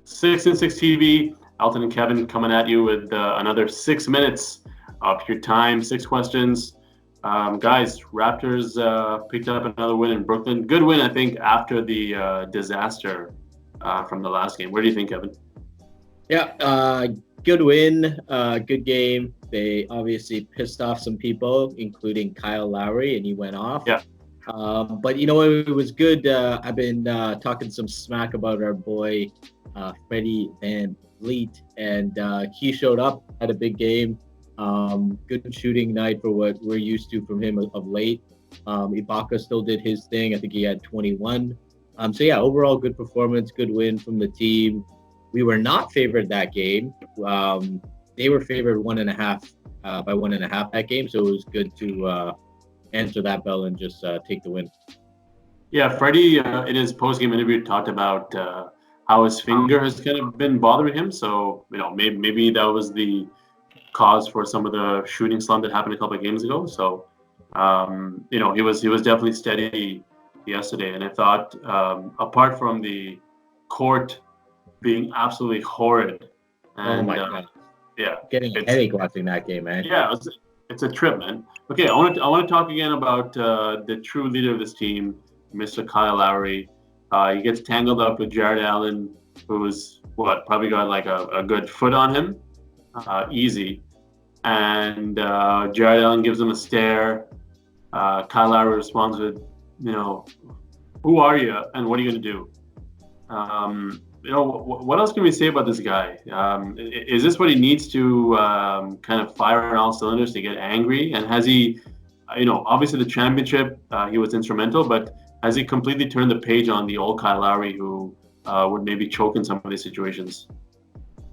6 and 6 TV. Elton and Kevin coming at you with another 6 minutes of your time. 6 questions. Guys, Raptors picked up another win in Brooklyn. Good win, I think, after the disaster from the last game. What do you think, Kevin? Yeah, good win, good game. They obviously pissed off some people, including Kyle Lowry, and he went off. Yeah. But it was good. I've been talking some smack about our boy Freddie Van Vliet, and he showed up, had a big game. Good shooting night for what we're used to from him of late. Ibaka still did his thing. I think he had 21. So yeah, overall good performance, good win from the team. We were not favored that game. They were favored 1.5 by 1.5 that game. So it was good to answer that bell and just take the win. Yeah, Freddie in his post-game interview talked about how his finger has kind of been bothering him. So maybe that was the cause for some of the shooting slump that happened a couple of games ago. So he was definitely steady yesterday, and I thought apart from the court being absolutely horrid, and Oh my god, yeah, getting a headache watching that game, man. yeah, it's a trip, man. Okay, I want to talk again about the true leader of this team, Mr. Kyle Lowry. He gets tangled up with Jared Allen, who's probably got like a good foot on him, easy. And Jared Allen gives him a stare. Kyle Lowry responds with, who are you and what are you going to do? What else can we say about this guy? Is this what he needs to kind of fire on all cylinders to get angry? And has he, obviously the championship, he was instrumental, but has he completely turned the page on the old Kyle Lowry who would maybe choke in some of these situations?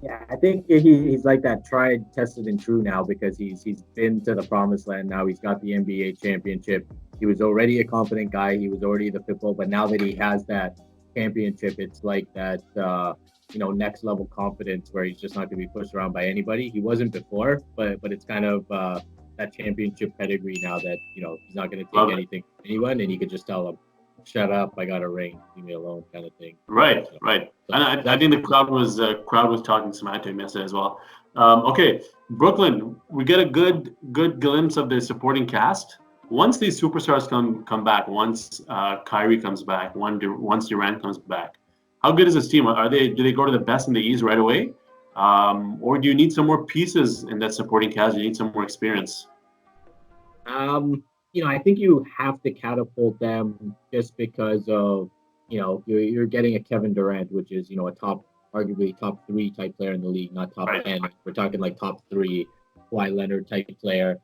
Yeah, I think he's like that tried, tested, and true now because he's been to the promised land now. He's got the NBA championship. He was already a confident guy. He was already the pitbull, but now that he has that championship, it's like that next level confidence where he's just not going to be pushed around by anybody. He wasn't before, but it's kind of that championship pedigree now that he's not going to take anything from anyone, and he could just tell them, "Shut up, I got a ring, leave me alone," kind of thing. Right, right. And I think the crowd was talking smack to him yesterday as well. Okay, Brooklyn, we get a good glimpse of the supporting cast. Once these superstars come back, once Kyrie comes back, once Durant comes back, how good is this team? Do they go to the best in the East right away, or do you need some more pieces in that supporting cast? You need some more experience. I think you have to catapult them just because of you're getting a Kevin Durant, which is a arguably top 3 type player in the league, not top 10. We're talking like top 3 Kawhi Leonard type player.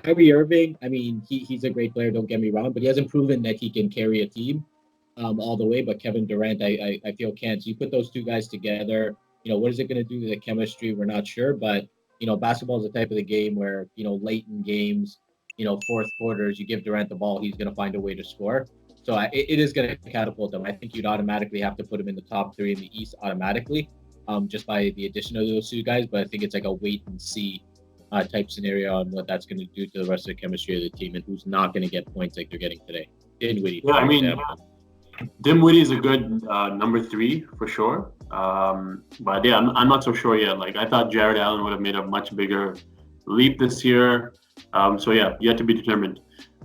Kyrie Irving, I mean, he's a great player, don't get me wrong, but he hasn't proven that he can carry a team all the way. But Kevin Durant, I feel can. So you put those two guys together, what is it going to do to the chemistry? We're not sure, but basketball is the type of the game where late in games, fourth quarters, you give Durant the ball, he's going to find a way to score. So it is going to catapult them. I think you'd automatically have to put him in the top 3 in the East automatically, just by the addition of those two guys. But I think it's like a wait and see type scenario on what that's going to do to the rest of the chemistry of the team and who's not going to get points like they're getting today. Dinwiddie. Yeah, I mean, Dinwiddie is a good number 3 for sure. But yeah, I'm not so sure yet. Like I thought Jared Allen would have made a much bigger leap this year. So yeah, yet to be determined.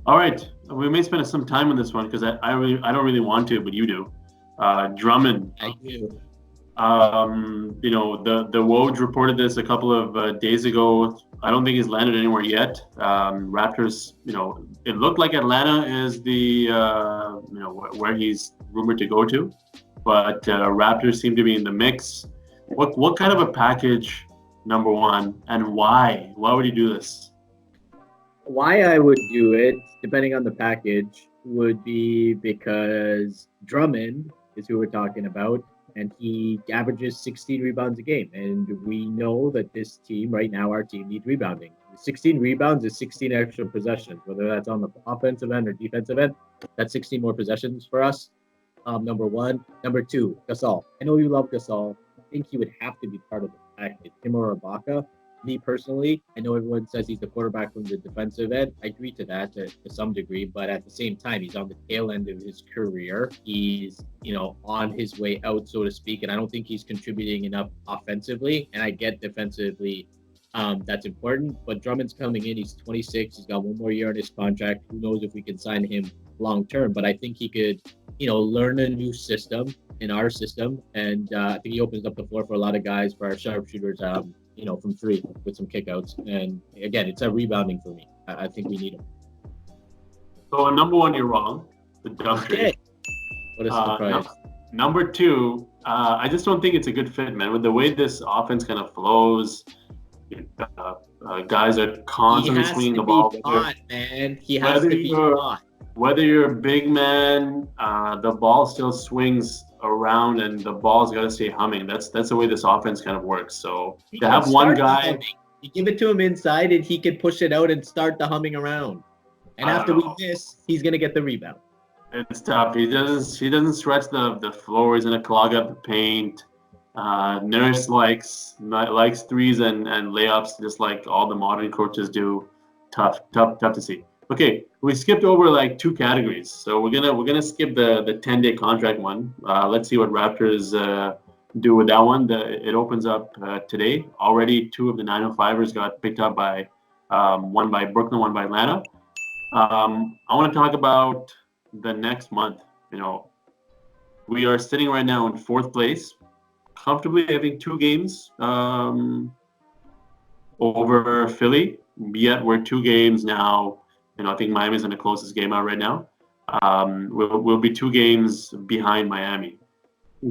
All right, we may spend some time on this one because I don't really want to, but you do. Drummond. I do. The Woj reported this a couple of days ago. I don't think he's landed anywhere yet. Raptors, it looked like Atlanta is the where he's rumored to go to, but Raptors seem to be in the mix. What kind of a package? Number one, and why? Why would he do this? Why I would do it, depending on the package, would be because Drummond is who we're talking about, and he averages 16 rebounds a game. And we know that this team, right now, our team needs rebounding. 16 rebounds is 16 extra possessions, whether that's on the offensive end or defensive end. That's 16 more possessions for us. Number one. Number two, Gasol. I know you love Gasol. I think he would have to be part of the package, him or Ibaka. Me personally, I know everyone says he's the quarterback from the defensive end. I agree to that to some degree, but at the same time, he's on the tail end of his career. He's, on his way out, so to speak, and I don't think he's contributing enough offensively. And I get defensively, that's important. But Drummond's coming in. He's 26. He's got one more year on his contract. Who knows if we can sign him long term? But I think he could, learn a new system in our system, and I think he opens up the floor for a lot of guys, for our sharpshooters. From three with some kickouts. And again, it's a rebounding for me. I think we need him. So number one, you're wrong. The Dove trade. What a surprise. Number two, I just don't think it's a good fit, man. With the way this offense kind of flows, guys are constantly swinging the ball. Hot, man. He has to be hot. Whether you're a big man, the ball still swings around and the ball's got to stay humming. That's the way this offense kind of works. So to have one guy, you give it to him inside and he can push it out and start the humming around. And after we miss, he's gonna get the rebound. It's tough. He doesn't stretch the floor. He's gonna clog up the paint. Nurse likes threes and layups, just like all the modern coaches do. Tough to see. Okay, we skipped over like two categories, so we're gonna skip the 10-day contract one. Let's see what Raptors do with that one. It opens up today. Already, two of the 905ers got picked up by one by Brooklyn, one by Atlanta. I want to talk about the next month. We are sitting right now in fourth place, comfortably having 2 games over Philly. Yet we're 2 games now. I think Miami's in the closest game out right now. We'll be 2 games behind Miami.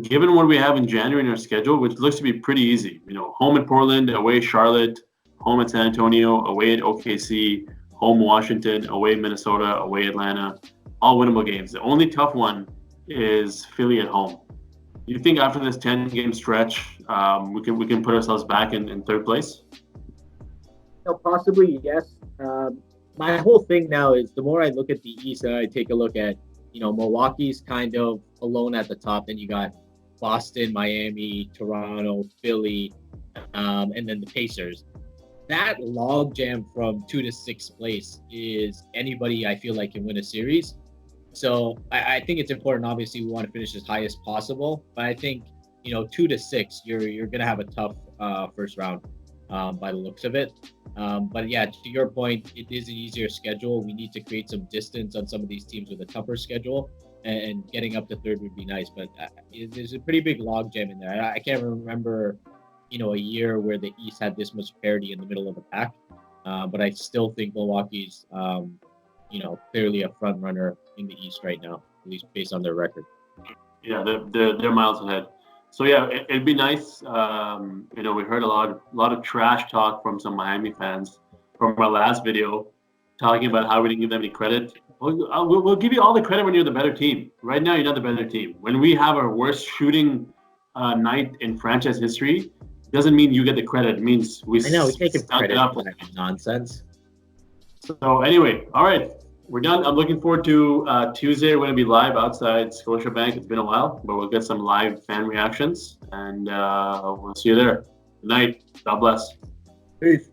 Given what we have in January in our schedule, which looks to be pretty easy, home at Portland, away Charlotte, home at San Antonio, away at OKC, home Washington, away Minnesota, away Atlanta, all winnable games. The only tough one is Philly at home. You think after this 10-game stretch, we can put ourselves back in third place? Possibly, yes. My whole thing now is the more I look at the East and I take a look at, Milwaukee's kind of alone at the top. Then you got Boston, Miami, Toronto, Philly, and then the Pacers. That logjam from 2 to 6th place is anybody I feel like can win a series. So I think it's important. Obviously, we want to finish as high as possible, but I think 2 to 6, you're gonna have a tough first round by the looks of it. But yeah, to your point, it is an easier schedule. We need to create some distance on some of these teams with a tougher schedule, and getting up to third would be nice. But there's a pretty big logjam in there. I can't remember, a year where the East had this much parity in the middle of the pack. But I still think Milwaukee's, clearly a front runner in the East right now, at least based on their record. Yeah, they're miles ahead. So yeah, it'd be nice. We heard a lot of trash talk from some Miami fans from our last video, talking about how we didn't give them any credit. We'll give you all the credit when you're the better team. Right now, you're not the better team. When we have our worst shooting night in franchise history, doesn't mean you get the credit. It means we take credit for that nonsense. So anyway, all right. We're done. I'm looking forward to Tuesday. We're going to be live outside Scotiabank. It's been a while, but we'll get some live fan reactions, and we'll see you there. Good night. God bless. Peace.